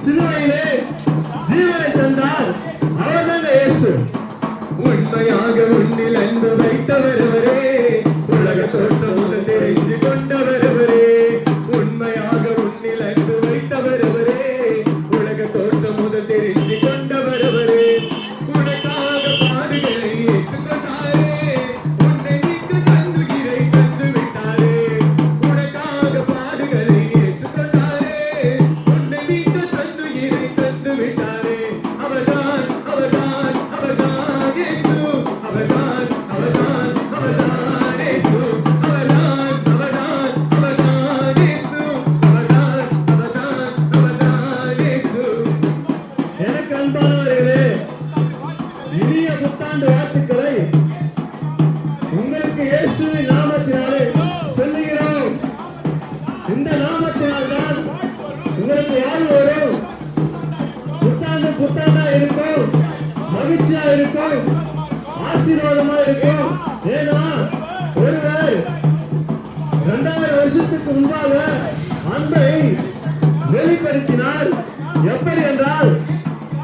சிலுவையிலே ஜீவனை தந்தார். அவர்தான் இயேசு. உண்மையாக உன்னில் அன்பு வைத்தவர் அவரே, உலக தோற்றம் முதல் தெரிந்து கொண்டவர் அவரே. உண்மையாக உன்னில் அன்பு வைத்தவர் அவரே, உலக தோற்றம் முதல் தெரிந்து கொண்டவர் அவரே. உனக்காக பாடுகளை ஏற்றுக்கொண்டாரே, உன்னை நீக்க தந்துகிரை தந்து விட்டாரே. உனக்காக பாடுகளை ஏற்றுக்கொண்டாரே, உன்னை நீக்க தந்துகிரை தந்து விட்டாரே. அவர்தான் அவர்தான் அவர்தான் இயேசு. அவர்தான் அவர்தான் அவர்தான் இயேசு. அவர்தான் அவர்தான் அவர்தான் இயேசு. அவர்தான் அவர்தான் அவர்தான் இயேசு. எனக்கு அன்பானவர்களே, இனிய புத்தாண்டு வாழ்த்துக்களை உங்களுக்கு இயேசுவின் நாமத்தினாலே சொல்லுகிறோம். இந்த நாமத்தினால்தான் உங்களுக்கு வாழ்வு வரும். புத்தாண்டு புத்தாண்டா இருக்கும், மகிழ்ச்சியா இருக்கும், ஆசீர்வாதமா இருக்கும். ஏன்னா ஒருவர் 2000 வருஷத்துக்கு முன்பாக அன்பை வெளிப்படுத்தினார். எப்படி என்றால்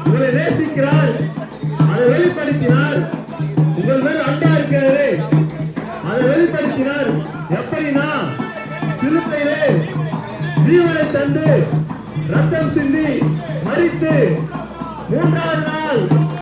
உங்களை நேசிக்கிறார்,